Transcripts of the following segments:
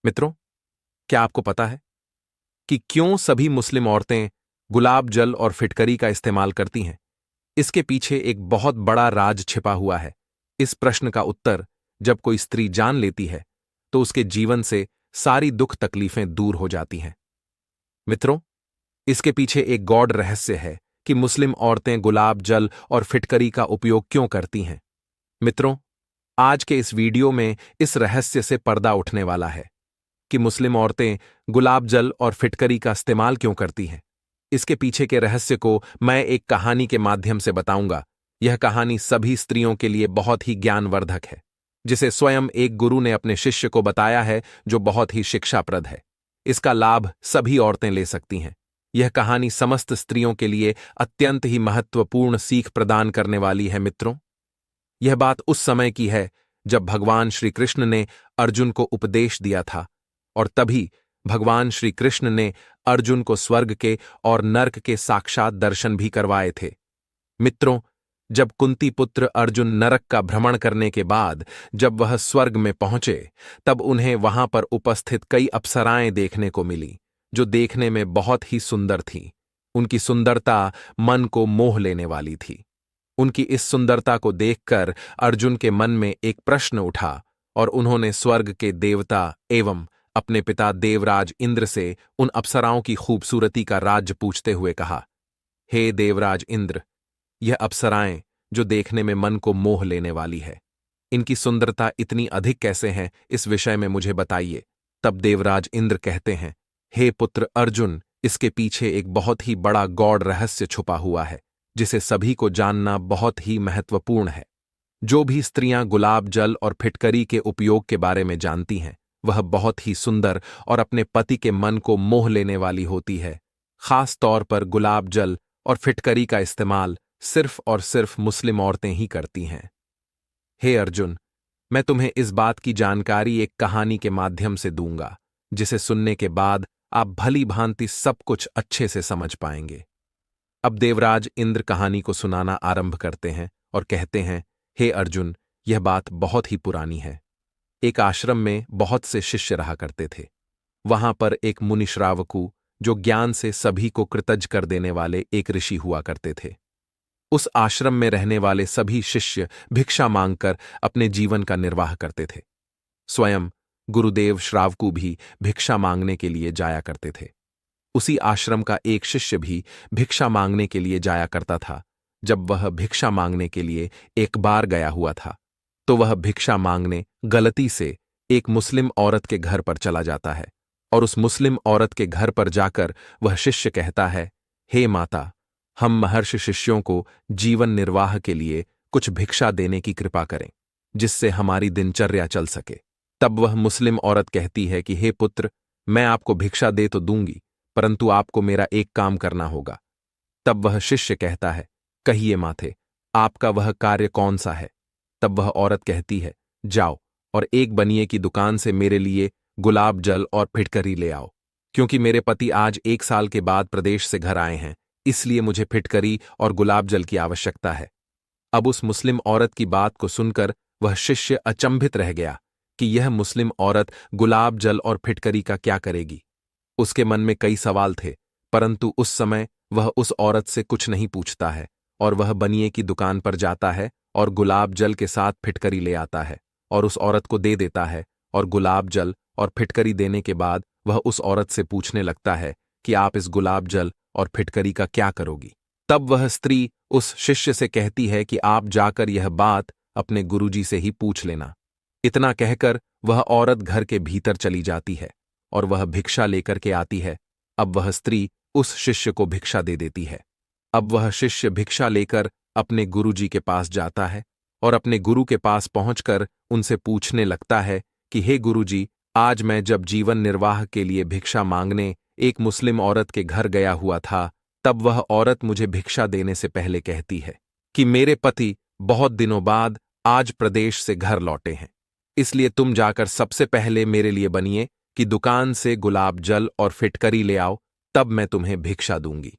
मित्रों, क्या आपको पता है कि क्यों सभी मुस्लिम औरतें गुलाब जल और फिटकरी का इस्तेमाल करती हैं? इसके पीछे एक बहुत बड़ा राज छिपा हुआ है। इस प्रश्न का उत्तर जब कोई स्त्री जान लेती है तो उसके जीवन से सारी दुख तकलीफें दूर हो जाती हैं। मित्रों, इसके पीछे एक गॉड रहस्य है कि मुस्लिम औरतें गुलाब जल और फिटकरी का उपयोग क्यों करती हैं। मित्रों, आज के इस वीडियो में इस रहस्य से पर्दा उठने वाला है कि मुस्लिम औरतें गुलाब जल और फिटकरी का इस्तेमाल क्यों करती हैं। इसके पीछे के रहस्य को मैं एक कहानी के माध्यम से बताऊंगा। यह कहानी सभी स्त्रियों के लिए बहुत ही ज्ञानवर्धक है, जिसे स्वयं एक गुरु ने अपने शिष्य को बताया है, जो बहुत ही शिक्षाप्रद है। इसका लाभ सभी औरतें ले सकती हैं। यह कहानी समस्त स्त्रियों के लिए अत्यंत ही महत्वपूर्ण सीख प्रदान करने वाली है। मित्रों, यह बात उस समय की है जब भगवान श्री कृष्ण ने अर्जुन को उपदेश दिया था, और तभी भगवान श्री कृष्ण ने अर्जुन को स्वर्ग के और नर्क के साक्षात दर्शन भी करवाए थे। मित्रों, जब कुंती पुत्र अर्जुन नरक का भ्रमण करने के बाद जब वह स्वर्ग में पहुंचे, तब उन्हें वहां पर उपस्थित कई अप्सराएं देखने को मिली, जो देखने में बहुत ही सुंदर थीं। उनकी सुंदरता मन को मोह लेने वाली थी। उनकी इस सुंदरता को देखकर अर्जुन के मन में एक प्रश्न उठा, और उन्होंने स्वर्ग के देवता एवं अपने पिता देवराज इंद्र से उन अप्सराओं की खूबसूरती का राज पूछते हुए कहा, हे देवराज इंद्र, यह अप्सराएं जो देखने में मन को मोह लेने वाली है, इनकी सुंदरता इतनी अधिक कैसे है, इस विषय में मुझे बताइए। तब देवराज इंद्र कहते हैं, हे पुत्र अर्जुन, इसके पीछे एक बहुत ही बड़ा गॉड रहस्य छुपा हुआ है, जिसे सभी को जानना बहुत ही महत्वपूर्ण है। जो भी स्त्रियां गुलाब जल और फिटकरी के उपयोग के बारे में जानती हैं, वह बहुत ही सुंदर और अपने पति के मन को मोह लेने वाली होती है। खास तौर पर गुलाब जल और फिटकरी का इस्तेमाल सिर्फ और सिर्फ मुस्लिम औरतें ही करती हैं। हे अर्जुन, मैं तुम्हें इस बात की जानकारी एक कहानी के माध्यम से दूंगा, जिसे सुनने के बाद आप भली भांति सब कुछ अच्छे से समझ पाएंगे। अब देवराज इंद्र कहानी को सुनाना आरंभ करते हैं और कहते हैं, हे अर्जुन, यह बात बहुत ही पुरानी है। एक आश्रम में बहुत से शिष्य रहा करते थे। वहां पर एक मुनि श्रावकु, जो ज्ञान से सभी को कृतज्ञ कर देने वाले एक ऋषि हुआ करते थे। उस आश्रम में रहने वाले सभी शिष्य भिक्षा मांगकर अपने जीवन का निर्वाह करते थे। स्वयं गुरुदेव श्रावकु भी भिक्षा मांगने के लिए जाया करते थे। उसी आश्रम का एक शिष्य भी भिक्षा मांगने के लिए जाया करता था। जब वह भिक्षा मांगने के लिए एक बार गया हुआ था, तो वह भिक्षा मांगने गलती से एक मुस्लिम औरत के घर पर चला जाता है, और उस मुस्लिम औरत के घर पर जाकर वह शिष्य कहता है, हे माता, हम महर्षि शिष्यों को जीवन निर्वाह के लिए कुछ भिक्षा देने की कृपा करें, जिससे हमारी दिनचर्या चल सके। तब वह मुस्लिम औरत कहती है कि हे पुत्र, मैं आपको भिक्षा दे तो दूंगी, परंतु आपको मेरा एक काम करना होगा। तब वह शिष्य कहता है, कहिए माथे, आपका वह कार्य कौन सा है? तब वह औरत कहती है, जाओ और एक बनिए की दुकान से मेरे लिए गुलाब जल और फिटकरी ले आओ, क्योंकि मेरे पति आज 1 साल के बाद प्रदेश से घर आए हैं, इसलिए मुझे फिटकरी और गुलाब जल की आवश्यकता है। अब उस मुस्लिम औरत की बात को सुनकर वह शिष्य अचंभित रह गया कि यह मुस्लिम औरत गुलाब जल और फिटकरी का क्या करेगी। उसके मन में कई सवाल थे, परंतु उस समय वह उस औरत से कुछ नहीं पूछता है, और वह बनिए की दुकान पर जाता है और गुलाब जल के साथ फिटकरी ले आता है और उस औरत को दे देता है। और गुलाब जल और फिटकरी देने के बाद वह उस औरत से पूछने लगता है कि आप इस गुलाब जल और फिटकरी का क्या करोगी। तब वह स्त्री उस शिष्य से कहती है कि आप जाकर यह बात अपने गुरुजी से ही पूछ लेना। इतना कहकर वह औरत घर के भीतर चली जाती है और वह भिक्षा लेकर के आती है। अब वह स्त्री उस शिष्य को भिक्षा दे देती है। अब वह शिष्य भिक्षा लेकर अपने गुरुजी के पास जाता है और अपने गुरु के पास पहुंचकर उनसे पूछने लगता है कि हे गुरुजी, आज मैं जब जीवन निर्वाह के लिए भिक्षा मांगने एक मुस्लिम औरत के घर गया हुआ था, तब वह औरत मुझे भिक्षा देने से पहले कहती है कि मेरे पति बहुत दिनों बाद आज प्रदेश से घर लौटे हैं, इसलिए तुम जाकर सबसे पहले मेरे लिए बनिए कि दुकान से गुलाब जल और फिटकरी ले आओ, तब मैं तुम्हें भिक्षा दूंगी।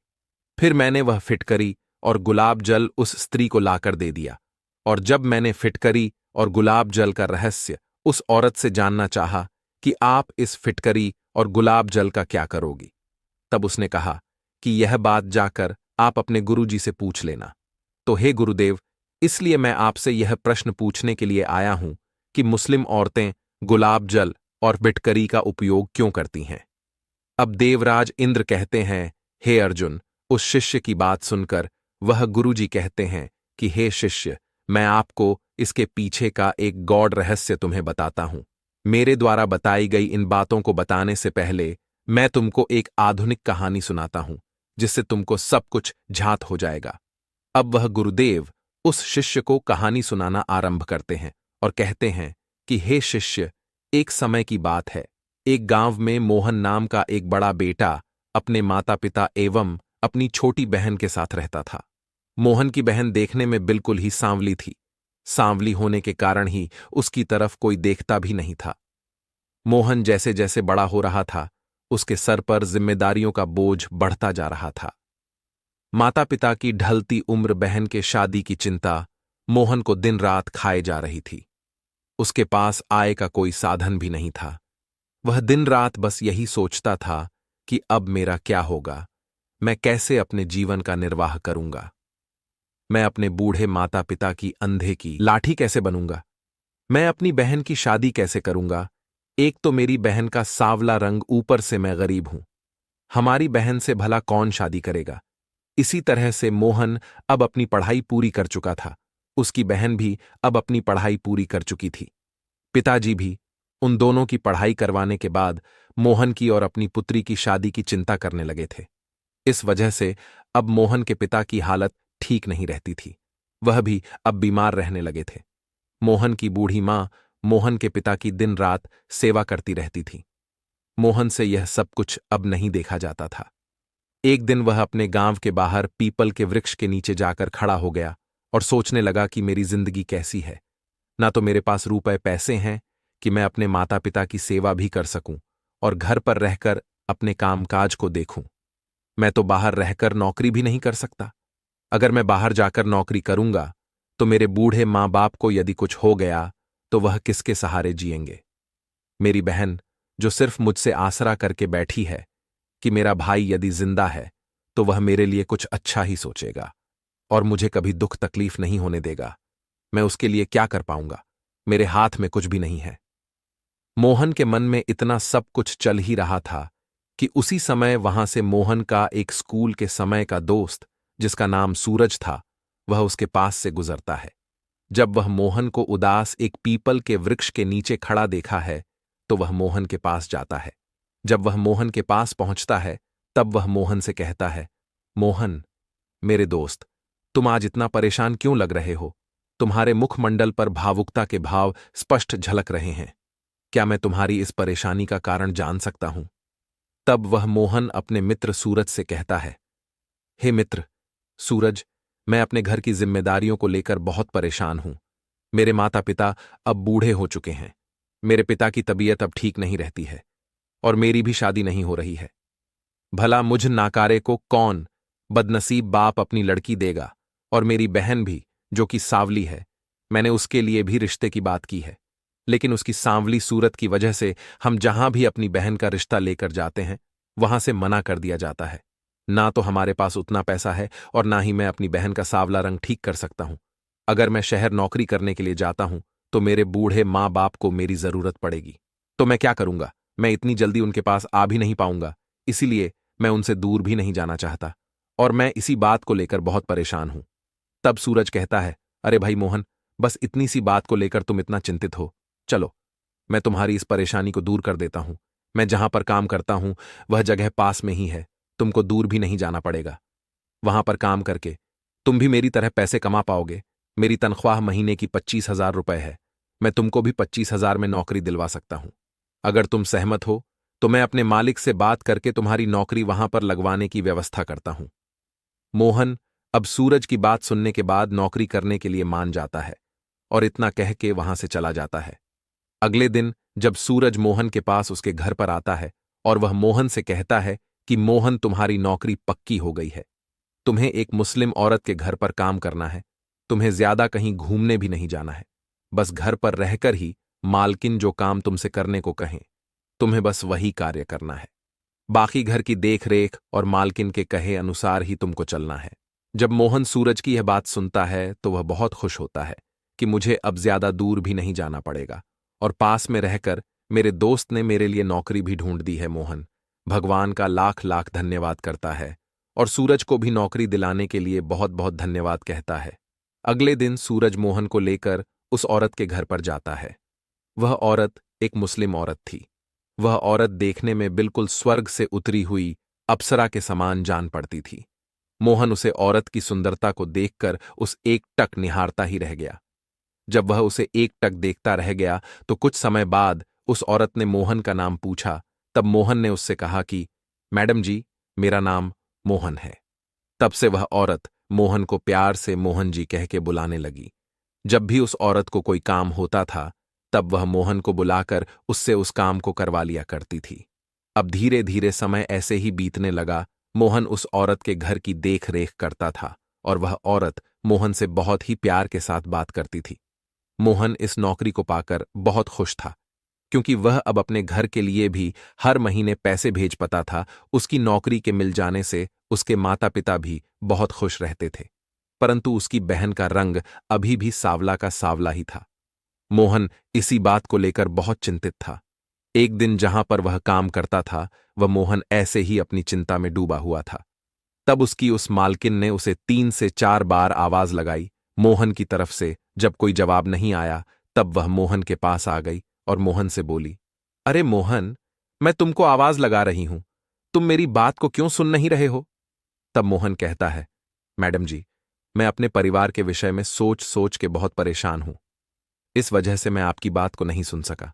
फिर मैंने वह फिटकरी और गुलाब जल उस स्त्री को लाकर दे दिया, और जब मैंने फिटकरी और गुलाब जल का रहस्य उस औरत से जानना चाहा कि आप इस फिटकरी और गुलाब जल का क्या करोगी। तब उसने कहा कि यह बात जाकर आप अपने गुरुजी से पूछ लेना। तो हे गुरुदेव, इसलिए मैं आपसे यह प्रश्न पूछने के लिए आया हूं कि मुस्लिम औरतें गुलाब जल और फिटकरी का उपयोग क्यों करती हैं। अब देवराज इंद्र कहते हैं, हे अर्जुन, उस शिष्य की बात सुनकर वह गुरुजी कहते हैं कि हे शिष्य, मैं आपको इसके पीछे का एक गॉड रहस्य तुम्हें बताता हूं। मेरे द्वारा बताई गई इन बातों को बताने से पहले मैं तुमको एक आधुनिक कहानी सुनाता हूं, जिससे तुमको सब कुछ झात हो जाएगा। अब वह गुरुदेव उस शिष्य को कहानी सुनाना आरंभ करते हैं और कहते हैं कि हे शिष्य, एक समय की बात है। एक गांव में मोहन नाम का एक बड़ा बेटा अपने माता पिता एवं अपनी छोटी बहन के साथ रहता था। मोहन की बहन देखने में बिल्कुल ही सांवली थी। सांवली होने के कारण ही उसकी तरफ कोई देखता भी नहीं था। मोहन जैसे जैसे बड़ा हो रहा था, उसके सर पर जिम्मेदारियों का बोझ बढ़ता जा रहा था। माता पिता की ढलती उम्र बहन के शादी की चिंता मोहन को दिन रात खाए जा रही थी। उसके पास आय का कोई साधन भी नहीं था। वह दिन रात बस यही सोचता था कि अब मेरा क्या होगा, मैं कैसे अपने जीवन का निर्वाह करूंगा, मैं अपने बूढ़े माता पिता की अंधे की लाठी कैसे बनूंगा, मैं अपनी बहन की शादी कैसे करूंगा। एक तो मेरी बहन का सांवला रंग, ऊपर से मैं गरीब हूं। हमारी बहन से भला कौन शादी करेगा। इसी तरह से मोहन अब अपनी पढ़ाई पूरी कर चुका था। उसकी बहन भी अब अपनी पढ़ाई पूरी कर चुकी थी। पिताजी भी उन दोनों की पढ़ाई करवाने के बाद मोहन की और अपनी पुत्री की शादी की चिंता करने लगे थे। इस वजह से अब मोहन के पिता की हालत ठीक नहीं रहती थी। वह भी अब बीमार रहने लगे थे। मोहन की बूढ़ी मां मोहन के पिता की दिन रात सेवा करती रहती थी। मोहन से यह सब कुछ अब नहीं देखा जाता था। एक दिन वह अपने गांव के बाहर पीपल के वृक्ष के नीचे जाकर खड़ा हो गया और सोचने लगा कि मेरी जिंदगी कैसी है। ना तो मेरे पास रुपए पैसे हैं कि मैं अपने माता पिता की सेवा भी कर सकूं और घर पर रहकर अपने कामकाज को देखूं। मैं तो बाहर रहकर नौकरी भी नहीं कर सकता। अगर मैं बाहर जाकर नौकरी करूंगा तो मेरे बूढ़े मां बाप को यदि कुछ हो गया तो वह किसके सहारे जिएंगे। मेरी बहन जो सिर्फ मुझसे आसरा करके बैठी है कि मेरा भाई यदि जिंदा है तो वह मेरे लिए कुछ अच्छा ही सोचेगा और मुझे कभी दुख तकलीफ नहीं होने देगा। मैं उसके लिए क्या कर पाऊंगा, मेरे हाथ में कुछ भी नहीं है। मोहन के मन में इतना सब कुछ चल ही रहा था कि उसी समय वहां से मोहन का एक स्कूल के समय का दोस्त, जिसका नाम सूरज था, वह उसके पास से गुजरता है। जब वह मोहन को उदास एक पीपल के वृक्ष के नीचे खड़ा देखा है तो वह मोहन के पास जाता है। जब वह मोहन के पास पहुंचता है तब वह मोहन से कहता है, मोहन, मेरे दोस्त, तुम आज इतना परेशान क्यों लग रहे हो। तुम्हारे मुखमंडल पर भावुकता के भाव स्पष्ट झलक रहे हैं। क्या मैं तुम्हारी इस परेशानी का कारण जान सकता हूं। तब वह मोहन अपने मित्र सूरज से कहता है, हे मित्र सूरज, मैं अपने घर की जिम्मेदारियों को लेकर बहुत परेशान हूं। मेरे माता पिता अब बूढ़े हो चुके हैं। मेरे पिता की तबीयत अब ठीक नहीं रहती है और मेरी भी शादी नहीं हो रही है। भला मुझ नाकारे को कौन बदनसीब बाप अपनी लड़की देगा। और मेरी बहन भी, जो कि सांवली है, मैंने उसके लिए भी रिश्ते की बात की है, लेकिन उसकी सांवली सूरत की वजह से हम जहां भी अपनी बहन का रिश्ता लेकर जाते हैं वहां से मना कर दिया जाता है। ना तो हमारे पास उतना पैसा है और ना ही मैं अपनी बहन का सांवला रंग ठीक कर सकता हूं। अगर मैं शहर नौकरी करने के लिए जाता हूं तो मेरे बूढ़े माँ बाप को मेरी जरूरत पड़ेगी। तो मैं क्या करूंगा, मैं इतनी जल्दी उनके पास आ भी नहीं पाऊंगा। इसीलिए मैं उनसे दूर भी नहीं जाना चाहता और मैं इसी बात को लेकर बहुत परेशान हूं। तब सूरज कहता है, अरे भाई मोहन, बस इतनी सी बात को लेकर तुम इतना चिंतित हो। चलो, मैं तुम्हारी इस परेशानी को दूर कर देता हूं। मैं जहां पर काम करता हूं वह जगह पास में ही है, तुमको दूर भी नहीं जाना पड़ेगा। वहां पर काम करके तुम भी मेरी तरह पैसे कमा पाओगे। मेरी तनख्वाह महीने की 25,000 रुपए है। मैं तुमको भी 25,000 में नौकरी दिलवा सकता हूं। अगर तुम सहमत हो तो मैं अपने मालिक से बात करके तुम्हारी नौकरी वहां पर लगवाने की व्यवस्था करता हूं। मोहन अब सूरज की बात सुनने के बाद नौकरी करने के लिए मान जाता है और इतना कह के वहां से चला जाता है। अगले दिन जब सूरज मोहन के पास उसके घर पर आता है और वह मोहन से कहता है कि मोहन, तुम्हारी नौकरी पक्की हो गई है। तुम्हें एक मुस्लिम औरत के घर पर काम करना है। तुम्हें ज्यादा कहीं घूमने भी नहीं जाना है। बस घर पर रहकर ही मालकिन जो काम तुमसे करने को कहें तुम्हें बस वही कार्य करना है। बाकी घर की देख रेख और मालकिन के कहे अनुसार ही तुमको चलना है। जब मोहन सूरज की यह बात सुनता है तो वह बहुत खुश होता है कि मुझे अब ज्यादा दूर भी नहीं जाना पड़ेगा और पास में रहकर मेरे दोस्त ने मेरे लिए नौकरी भी ढूंढ दी है। मोहन भगवान का लाख लाख धन्यवाद करता है और सूरज को भी नौकरी दिलाने के लिए बहुत बहुत धन्यवाद कहता है। अगले दिन सूरज मोहन को लेकर उस औरत के घर पर जाता है। वह औरत एक मुस्लिम औरत थी। वह औरत देखने में बिल्कुल स्वर्ग से उतरी हुई अप्सरा के समान जान पड़ती थी। मोहन उसे औरत की सुंदरता को देखकर उस एक टक निहारता ही रह गया। जब वह उसे एक टक देखता रह गया तो कुछ समय बाद उस औरत ने मोहन का नाम पूछा। तब मोहन ने उससे कहा कि मैडम जी, मेरा नाम मोहन है। तब से वह औरत मोहन को प्यार से मोहन जी कह के बुलाने लगी। जब भी उस औरत को कोई काम होता था तब वह मोहन को बुलाकर उससे उस काम को करवा लिया करती थी। अब धीरे धीरे समय ऐसे ही बीतने लगा। मोहन उस औरत के घर की देख रेख करता था और वह औरत मोहन से बहुत ही प्यार के साथ बात करती थी। मोहन इस नौकरी को पाकर बहुत खुश था क्योंकि वह अब अपने घर के लिए भी हर महीने पैसे भेज पाता था। उसकी नौकरी के मिल जाने से उसके माता पिता भी बहुत खुश रहते थे, परंतु उसकी बहन का रंग अभी भी सावला का सावला ही था। मोहन इसी बात को लेकर बहुत चिंतित था। एक दिन जहां पर वह काम करता था वह मोहन ऐसे ही अपनी चिंता में डूबा हुआ था। तब उसकी उस मालकिन ने उसे 3 से 4 बार आवाज लगाई मोहन की तरफ से। जब कोई जवाब नहीं आया तब वह मोहन के पास आ गई और मोहन से बोली, अरे मोहन, मैं तुमको आवाज लगा रही हूं, तुम मेरी बात को क्यों सुन नहीं रहे हो? तब मोहन कहता है, मैडम जी, मैं अपने परिवार के विषय में सोच सोच के बहुत परेशान हूं, इस वजह से मैं आपकी बात को नहीं सुन सका।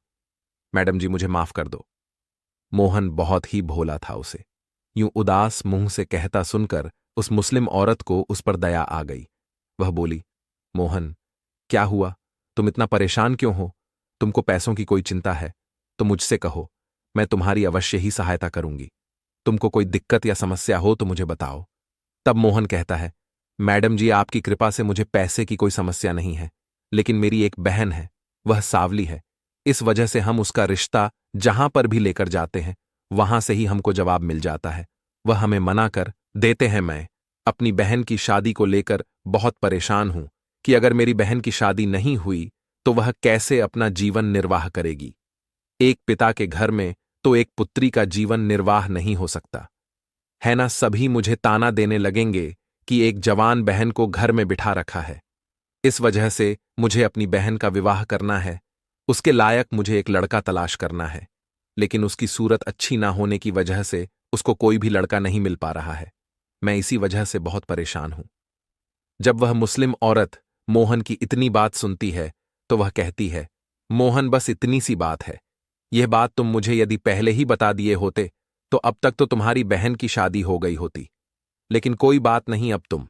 मैडम जी, मुझे माफ कर दो। मोहन बहुत ही भोला था। उसे यूं उदास मुंह से कहता सुनकर उस मुस्लिम औरत को उस पर दया आ गई। वह बोली, मोहन, क्या हुआ? तुम इतना परेशान क्यों हो? तुमको पैसों की कोई चिंता है तो मुझसे कहो, मैं तुम्हारी अवश्य ही सहायता करूंगी। तुमको कोई दिक्कत या समस्या हो तो मुझे बताओ। तब मोहन कहता है, मैडम जी, आपकी कृपा से मुझे पैसे की कोई समस्या नहीं है, लेकिन मेरी एक बहन है, वह सावली है। इस वजह से हम उसका रिश्ता जहां पर भी लेकर जाते हैं वहां से ही हमको जवाब मिल जाता है। वह हमें मना कर देते हैं। मैं अपनी बहन की शादी को लेकर बहुत परेशान हूं कि अगर मेरी बहन की शादी नहीं हुई तो वह कैसे अपना जीवन निर्वाह करेगी। एक पिता के घर में तो एक पुत्री का जीवन निर्वाह नहीं हो सकता है ना। सभी मुझे ताना देने लगेंगे कि एक जवान बहन को घर में बिठा रखा है। इस वजह से मुझे अपनी बहन का विवाह करना है। उसके लायक मुझे एक लड़का तलाश करना है, लेकिन उसकी सूरत अच्छी ना होने की वजह से उसको कोई भी लड़का नहीं मिल पा रहा है। मैं इसी वजह से बहुत परेशान हूं। जब वह मुस्लिम औरत मोहन की इतनी बात सुनती है तो वह कहती है, मोहन, बस इतनी सी बात है। यह बात तुम मुझे यदि पहले ही बता दिए होते तो अब तक तो तुम्हारी बहन की शादी हो गई होती। लेकिन कोई बात नहीं। अब तुम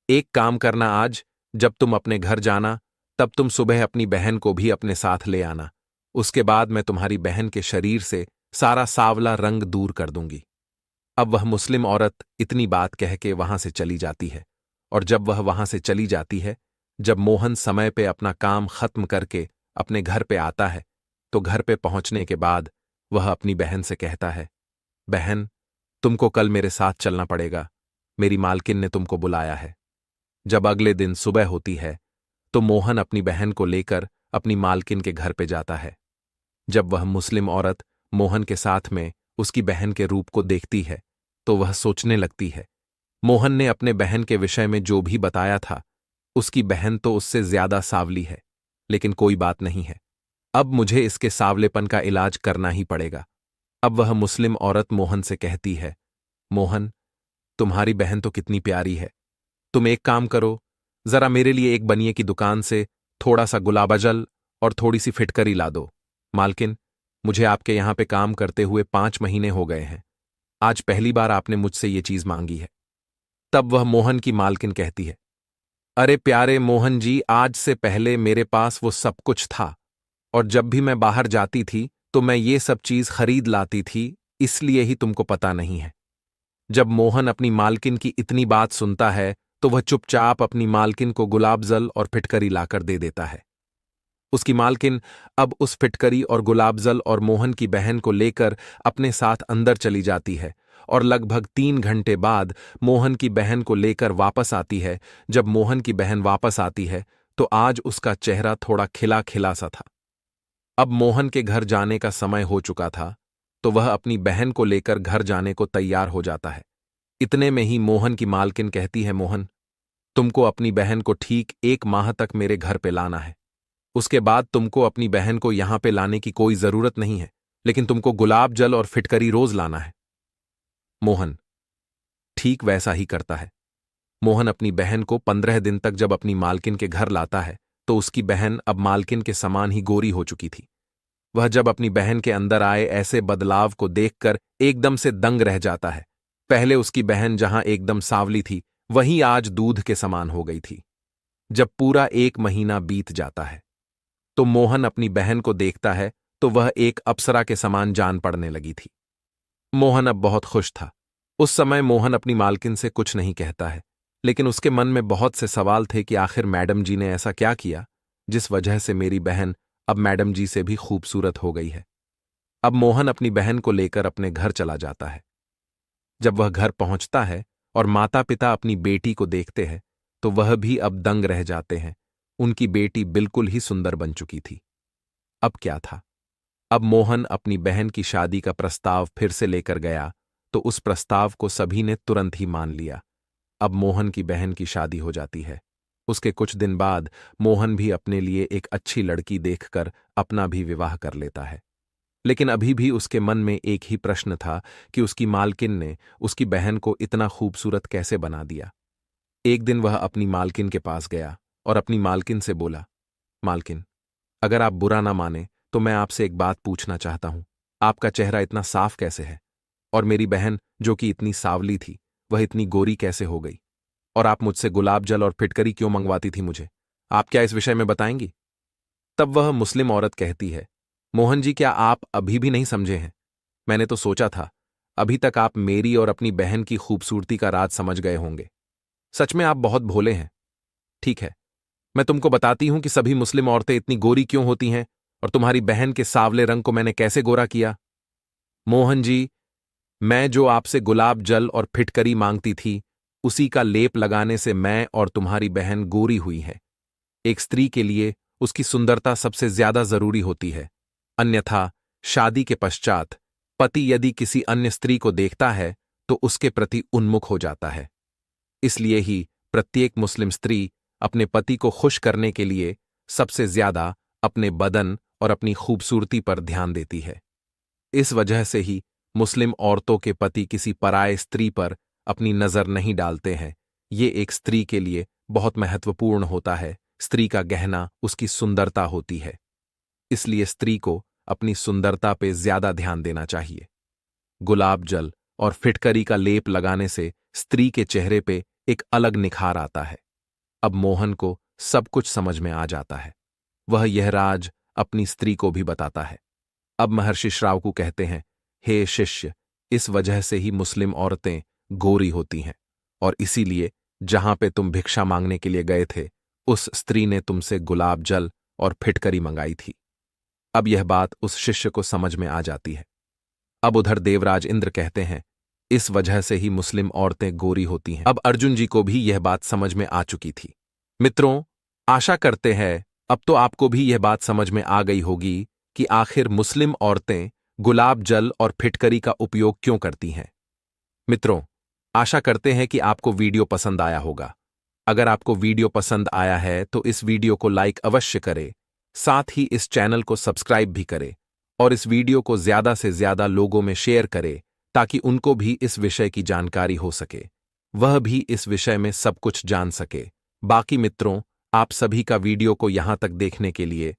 एक काम करना, आज जब तुम अपने घर जाना तब तुम सुबह अपनी बहन को भी अपने साथ ले आना। उसके बाद मैं तुम्हारी बहन के शरीर से सारा सावला रंग दूर कर दूंगी। अब वह मुस्लिम औरत इतनी बात कह के वहां से चली जाती है और जब वह वहां से चली जाती है, जब मोहन समय पे अपना काम खत्म करके अपने घर पे आता है तो घर पे पहुंचने के बाद वह अपनी बहन से कहता है, बहन, तुमको कल मेरे साथ चलना पड़ेगा, मेरी मालकिन ने तुमको बुलाया है। जब अगले दिन सुबह होती है तो मोहन अपनी बहन को लेकर अपनी मालकिन के घर पे जाता है। जब वह मुस्लिम औरत मोहन के साथ में उसकी बहन के रूप को देखती है तो वह सोचने लगती है, मोहन ने अपने बहन के विषय में जो भी बताया था उसकी बहन तो उससे ज्यादा सावली है, लेकिन कोई बात नहीं है, अब मुझे इसके सावलेपन का इलाज करना ही पड़ेगा। अब वह मुस्लिम औरत मोहन से कहती है, मोहन, तुम्हारी बहन तो कितनी प्यारी है, तुम एक काम करो, जरा मेरे लिए एक बनिए की दुकान से थोड़ा सा गुलाबजल और थोड़ी सी फिटकरी ला दो। मालकिन, मुझे आपके यहां पे काम करते हुए 5 महीने हो गए हैं, आज पहली बार आपने मुझसे ये चीज मांगी है। तब वह मोहन की मालकिन कहती है, अरे प्यारे मोहन जी, आज से पहले मेरे पास वो सब कुछ था और जब भी मैं बाहर जाती थी तो मैं ये सब चीज खरीद लाती थी, इसलिए ही तुमको पता नहीं है। जब मोहन अपनी मालकिन की इतनी बात सुनता है तो वह चुपचाप अपनी मालकिन को गुलाबजल और फिटकरी लाकर दे देता है। उसकी मालकिन अब उस फिटकरी और गुलाबजल और मोहन की बहन को लेकर अपने साथ अंदर चली जाती है और लगभग 3 घंटे बाद मोहन की बहन को लेकर वापस आती है। जब मोहन की बहन वापस आती है तो आज उसका चेहरा थोड़ा खिला खिला सा था। अब मोहन के घर जाने का समय हो चुका था, तो वह अपनी बहन को लेकर घर जाने को तैयार हो जाता है। इतने में ही मोहन की मालकिन कहती है, मोहन, तुमको अपनी बहन को ठीक 1 माह तक मेरे घर पे लाना है। उसके बाद तुमको अपनी बहन को यहां पे लाने की कोई जरूरत नहीं है, लेकिन तुमको गुलाब जल और फिटकरी रोज लाना है। मोहन ठीक वैसा ही करता है। मोहन अपनी बहन को 15 दिन तक जब अपनी मालकिन के घर लाता है तो उसकी बहन अब मालकिन के समान ही गोरी हो चुकी थी। वह जब अपनी बहन के अंदर आए ऐसे बदलाव को देखकर एकदम से दंग रह जाता है। पहले उसकी बहन जहां एकदम सावली थी वहीं आज दूध के समान हो गई थी। जब पूरा 1 महीना बीत जाता है तो मोहन अपनी बहन को देखता है तो वह एक अप्सरा के समान जान पड़ने लगी थी। मोहन अब बहुत खुश था। उस समय मोहन अपनी मालकिन से कुछ नहीं कहता है, लेकिन उसके मन में बहुत से सवाल थे कि आखिर मैडम जी ने ऐसा क्या किया जिस वजह से मेरी बहन अब मैडम जी से भी खूबसूरत हो गई है। अब मोहन अपनी बहन को लेकर अपने घर चला जाता है। जब वह घर पहुंचता है और माता पिता अपनी बेटी को देखते हैं तो वह भी अब दंग रह जाते हैं। उनकी बेटी बिल्कुल ही सुंदर बन चुकी थी। अब क्या था? अब मोहन अपनी बहन की शादी का प्रस्ताव फिर से लेकर गया तो उस प्रस्ताव को सभी ने तुरंत ही मान लिया। अब मोहन की बहन की शादी हो जाती है। उसके कुछ दिन बाद मोहन भी अपने लिए एक अच्छी लड़की देखकर अपना भी विवाह कर लेता है। लेकिन अभी भी उसके मन में एक ही प्रश्न था कि उसकी मालकिन ने उसकी बहन को इतना खूबसूरत कैसे बना दिया। एक दिन वह अपनी मालकिन के पास गया और अपनी मालकिन से बोला, मालकिन, अगर आप बुरा ना माने तो मैं आपसे एक बात पूछना चाहता हूं। आपका चेहरा इतना साफ कैसे है? और मेरी बहन जो कि इतनी सावली थी वह इतनी गोरी कैसे हो गई? और आप मुझसे गुलाब जल और फिटकरी क्यों मंगवाती थी मुझे? आप क्या इस विषय में बताएंगी? तब वह मुस्लिम औरत कहती है, मोहन जी, क्या आप अभी भी नहीं समझे हैं? मैंने तो सोचा था अभी तक आप मेरी और अपनी बहन की खूबसूरती का राज समझ गए होंगे। सच में आप बहुत भोले हैं। ठीक है, मैं तुमको बताती हूं कि सभी मुस्लिम औरतें इतनी गोरी क्यों होती हैं और तुम्हारी बहन के सावले रंग को मैंने कैसे गोरा किया। मोहन जी, मैं जो आपसे गुलाब जल और फिटकरी मांगती थी उसी का लेप लगाने से मैं और तुम्हारी बहन गोरी हुई है। एक स्त्री के लिए उसकी सुंदरता सबसे ज्यादा जरूरी होती है, अन्यथा शादी के पश्चात पति यदि किसी अन्य स्त्री को देखता है तो उसके प्रति उन्मुख हो जाता है। इसलिए ही प्रत्येक मुस्लिम स्त्री अपने पति को खुश करने के लिए सबसे ज्यादा अपने बदन और अपनी खूबसूरती पर ध्यान देती है। इस वजह से ही मुस्लिम औरतों के पति किसी पराये स्त्री पर अपनी नजर नहीं डालते हैं। ये एक स्त्री के लिए बहुत महत्वपूर्ण होता है। स्त्री का गहना उसकी सुंदरता होती है, इसलिए स्त्री को अपनी सुंदरता पे ज्यादा ध्यान देना चाहिए। गुलाब जल और फिटकरी का लेप लगाने से स्त्री के चेहरे पे एक अलग निखार आता है। अब मोहन को सब कुछ समझ में आ जाता है। वह यह राज अपनी स्त्री को भी बताता है। अब महर्षि श्रावकु कहते हैं, हे शिष्य, इस वजह से ही मुस्लिम औरतें गोरी होती हैं और इसीलिए जहां पे तुम भिक्षा मांगने के लिए गए थे उस स्त्री ने तुमसे गुलाब जल और फिटकरी मंगाई थी। अब यह बात उस शिष्य को समझ में आ जाती है। अब उधर देवराज इंद्र कहते हैं, इस वजह से ही मुस्लिम औरतें गोरी होती हैं। अब अर्जुन जी को भी यह बात समझ में आ चुकी थी। मित्रों, आशा करते हैं अब तो आपको भी यह बात समझ में आ गई होगी कि आखिर मुस्लिम औरतें गुलाब जल और फिटकरी का उपयोग क्यों करती हैं। मित्रों, आशा करते हैं कि आपको वीडियो पसंद आया होगा। अगर आपको वीडियो पसंद आया है तो इस वीडियो को लाइक अवश्य करें, साथ ही इस चैनल को सब्सक्राइब भी करें और इस वीडियो को ज्यादा से ज्यादा लोगों में शेयर करें ताकि उनको भी इस विषय की जानकारी हो सके, वह भी इस विषय में सब कुछ जान सके। बाकी मित्रों, आप सभी का वीडियो को यहां तक देखने के लिए